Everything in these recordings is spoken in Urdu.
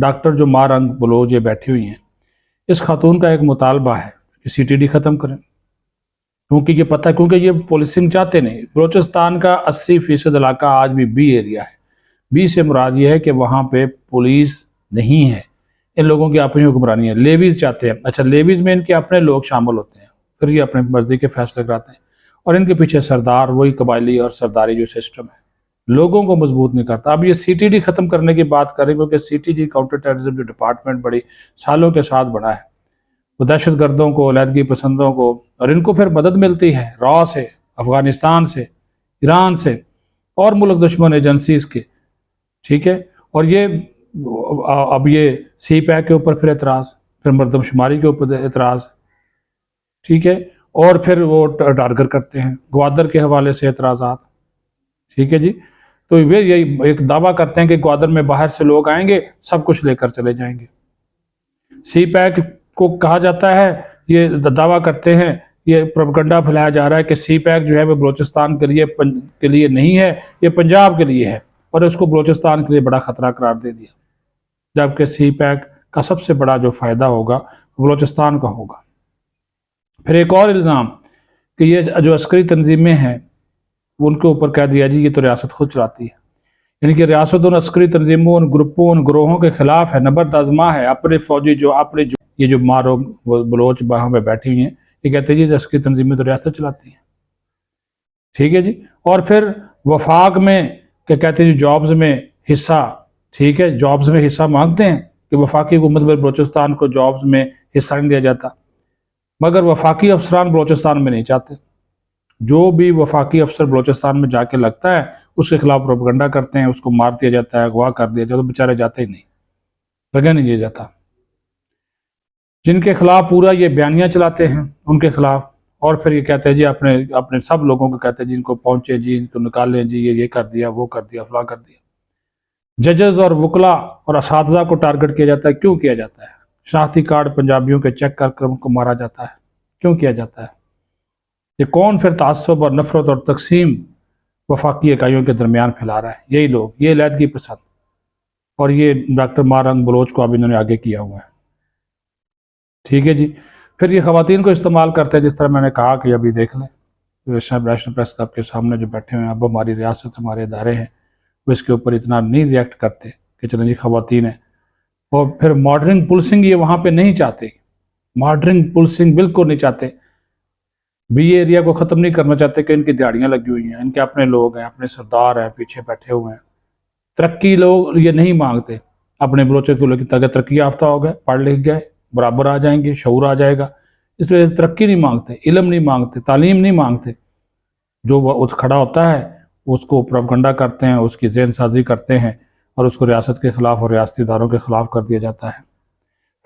ڈاکٹر جو ماں رنگ بلوچ یہ بیٹھی ہوئی ہیں، اس خاتون کا ایک مطالبہ ہے کہ سی ٹی ڈی ختم کریں، کیونکہ یہ پتہ، کیونکہ یہ پولیسنگ چاہتے نہیں۔ بلوچستان کا 80% علاقہ آج بھی بی ایریا ہے۔ بی سے مراد یہ ہے کہ وہاں پہ پولیس نہیں ہے، ان لوگوں کی اپنی حکمرانی ہے۔ لیویز چاہتے ہیں، اچھا لیویز میں ان کے اپنے لوگ شامل ہوتے ہیں، پھر یہ اپنے مرضی کے فیصلے کراتے ہیں، اور ان کے پیچھے سردار وہی قبائلی اور سرداری جو سسٹم ہے لوگوں کو مضبوط نہیں کرتا۔ اب یہ سی ٹی ڈی ختم کرنے کی بات کر رہے ہیں، کیونکہ C T D counter terrorism جو ڈپارٹمنٹ بڑی سالوں کے ساتھ بڑھا ہے، وہ دہشت گردوں کو، علیحدگی پسندوں کو، اور ان کو پھر مدد ملتی ہے را سے، افغانستان سے، ایران سے، اور ملک دشمن ایجنسیز کے، ٹھیک ہے۔ اور یہ اب یہ سی پیک کے اوپر پھر اعتراض، پھر مردم شماری کے اوپر اعتراض، ٹھیک ہے، اور پھر وہ ٹارگٹ کرتے ہیں گوادر کے حوالے سے اعتراضات، ٹھیک ہے جی۔ تو وہ یہی ایک دعویٰ کرتے ہیں کہ گوادر میں باہر سے لوگ آئیں گے، سب کچھ لے کر چلے جائیں گے۔ سی پیک کو کہا جاتا ہے، یہ دعویٰ کرتے ہیں، یہ پروپیگنڈا پھیلایا جا رہا ہے کہ سی پیک جو ہے وہ بلوچستان کے لیے نہیں ہے، یہ پنجاب کے لیے ہے، اور اس کو بلوچستان کے لیے بڑا خطرہ قرار دے دیا، جبکہ سی پیک کا سب سے بڑا جو فائدہ ہوگا بلوچستان کا ہوگا۔ پھر ایک اور الزام کہ یہ جو عسکری تنظیمیں ہیں ان کے اوپر کہہ دیا جی یہ تو ریاست خود چلاتی ہے، یعنی کہ ریاست ان عسکری تنظیموں، ان گروپوں، ان گروہوں کے خلاف ہے، نبرد آزما ہے۔ اپنے فوجی یہ جو مارو بلوچ وہاں پہ بیٹھی ہوئی ہیں، یہ کہتے ہیں جی عسکری تنظیمیں تو ریاست چلاتی ہیں، ٹھیک ہے جی۔ اور پھر وفاق میں کہ کہتے ہیں جی جابز میں حصہ، ٹھیک ہے، جابز میں حصہ مانگتے ہیں کہ وفاقی حکومت میں بلوچستان کو جابز میں حصہ نہیں دیا جاتا، مگر وفاقی افسران بلوچستان میں نہیں چاہتے۔ جو بھی وفاقی افسر بلوچستان میں جا کے لگتا ہے اس کے خلاف پروپیگنڈا کرتے ہیں، اس کو مار دیا جاتا ہے، اغوا کر دیا جاتا ہے، بیچارے جاتے ہی نہیں، لگا نہیں دیا جاتا۔ جن کے خلاف پورا یہ بیانیہ چلاتے ہیں ان کے خلاف، اور پھر یہ کہتے ہیں جی اپنے سب لوگوں کو کہتے ہیں جی ان کو پہنچے، جی ان کو نکالیں، جی یہ کر دیا، وہ کر دیا، فلاں کر دیا۔ ججز اور وکلاء اور اساتذہ کو ٹارگٹ کیا جاتا ہے، کیوں کیا جاتا ہے؟ شناختی کارڈ پنجابیوں کے چیک کر ان کو مارا جاتا ہے، کیوں کیا جاتا ہے؟ یہ کون پھر تعصب اور نفرت اور تقسیم وفاقی اکائیوں کے درمیان پھیلا رہا ہے؟ یہی لوگ، یہ علیحدگی پسند، اور یہ ڈاکٹر ماں رنگ بلوچ کو اب انہوں نے آگے کیا ہوا ہے، ٹھیک ہے جی۔ پھر یہ خواتین کو استعمال کرتے ہیں، جس طرح میں نے کہا کہ ابھی دیکھ لیں نیشنل پریس کلب کے سامنے جو بیٹھے ہوئے ہیں، اب ہماری ریاست، ہمارے ادارے ہیں، وہ اس کے اوپر اتنا نہیں ریئیکٹ کرتے کہ چلیں جی خواتین ہیں۔ اور پھر مارڈرنگ پولسنگ یہ وہاں پہ نہیں چاہتے، مارڈرنگ پولسنگ بالکل نہیں چاہتے، بی ایریا کو ختم نہیں کرنا چاہتے کہ ان کی دیہڑیاں لگی ہوئی ہیں، ان کے اپنے لوگ ہیں، اپنے سردار ہیں، پیچھے بیٹھے ہوئے ہیں۔ ترقی لوگ یہ نہیں مانگتے، اپنے بلوچوں کو لوگ تاکہ ترقی یافتہ ہو گئے، پڑھ لکھ گئے، برابر آ جائیں گے، شعور آ جائے گا، اس وجہ سے ترقی نہیں مانگتے، علم نہیں مانگتے، تعلیم نہیں مانگتے۔ جو وہ کھڑا ہوتا ہے اس کو پروپیگنڈا کرتے ہیں، اس کی ذہن سازی کرتے ہیں، اور اس کو ریاست کے خلاف اور ریاستی اداروں کے خلاف کر دیا جاتا ہے۔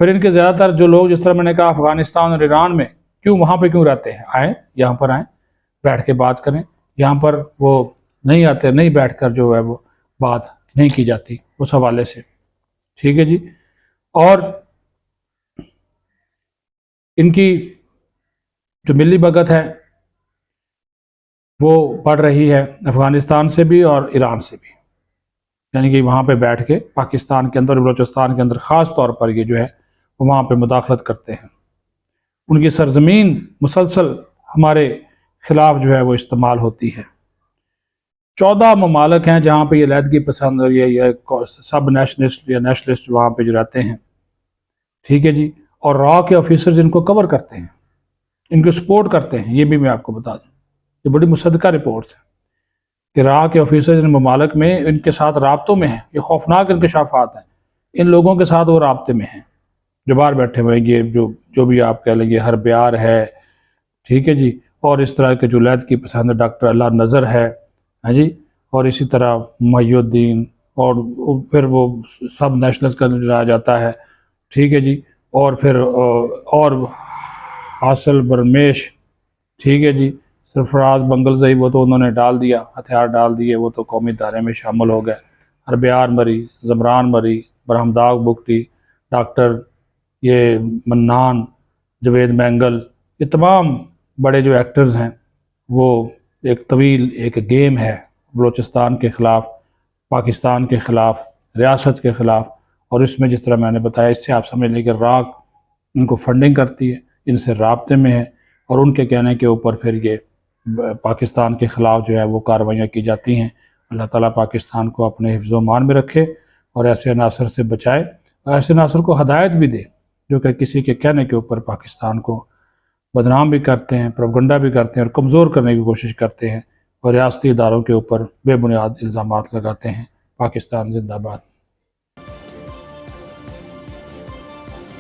پھر ان کے زیادہ تر جو لوگ، جس طرح میں نے کہا افغانستان اور ایران میں، وہاں پہ کیوں رہتے ہیں؟ آئیں یہاں پر، آئیں بیٹھ کے بات کریں، یہاں پر وہ نہیں آتے، نہیں بیٹھ کر جو ہے وہ بات نہیں کی جاتی اس حوالے سے، ٹھیک ہے جی۔ اور ان کی جو ملی بھگت ہے وہ بڑھ رہی ہے افغانستان سے بھی اور ایران سے بھی، یعنی کہ وہاں پہ بیٹھ کے پاکستان کے اندر، بلوچستان کے اندر خاص طور پر یہ جو ہے وہاں پہ مداخلت کرتے ہیں۔ ان کی سرزمین مسلسل ہمارے خلاف جو ہے وہ استعمال ہوتی ہے۔ 14 ممالک ہیں جہاں پہ یہ علیحدگی پسند اور یہ سب نیشنلسٹ یا نیشنلسٹ وہاں پہ جو رہتے ہیں، ٹھیک ہے جی۔ اور را کے آفیسرز ان کو کور کرتے ہیں، ان کو سپورٹ کرتے ہیں۔ یہ بھی میں آپ کو بتا دوں، یہ بڑی مصدقہ رپورٹس ہیں کہ را کے آفیسرز ان ممالک میں ان کے ساتھ رابطوں میں ہیں۔ یہ خوفناک انکشافات ہیں، ان لوگوں کے ساتھ وہ رابطے میں ہیں جو باہر بیٹھے ہوئے ہیں، یہ جو بھی آپ کہہ لیں، ہر بیار ہے، ٹھیک ہے جی، اور اس طرح کے جو علیحدگی پسند ڈاکٹر اللہ نظر ہے، ہاں جی، اور اسی طرح محی الدین، اور پھر وہ سب نیشنلز کا لایا جاتا ہے، ٹھیک ہے جی، اور پھر اور حاصل برمیش، ٹھیک ہے جی، سرفراز بنگلزئی، وہ تو انہوں نے ڈال دیا، ہتھیار ڈال دیے، وہ تو قومی دائرے میں شامل ہو گئے۔ ہربیار مری، زمران مری، برہمداغ بگٹی، ڈاکٹر یہ منان، جوید مینگل، یہ تمام بڑے جو ایکٹرز ہیں، وہ ایک طویل ایک گیم ہے بلوچستان کے خلاف، پاکستان کے خلاف، ریاست کے خلاف، اور اس میں جس طرح میں نے بتایا، اس سے آپ سمجھ لیں کہ راک ان کو فنڈنگ کرتی ہے، ان سے رابطے میں ہے، اور ان کے کہنے کے اوپر پھر یہ پاکستان کے خلاف جو ہے وہ کارروائیاں کی جاتی ہیں۔ اللہ تعالیٰ پاکستان کو اپنے حفظ و امان میں رکھے اور ایسے عناصر سے بچائے، اور ایسے عناصر کو ہدایت بھی دے جو کہ کسی کے کہنے کے اوپر پاکستان کو بدنام بھی کرتے ہیں، پروپیگنڈا بھی کرتے ہیں اور کمزور کرنے کی کوشش کرتے ہیں اور ریاستی اداروں کے اوپر بے بنیاد الزامات لگاتے ہیں۔ پاکستان زندہ باد۔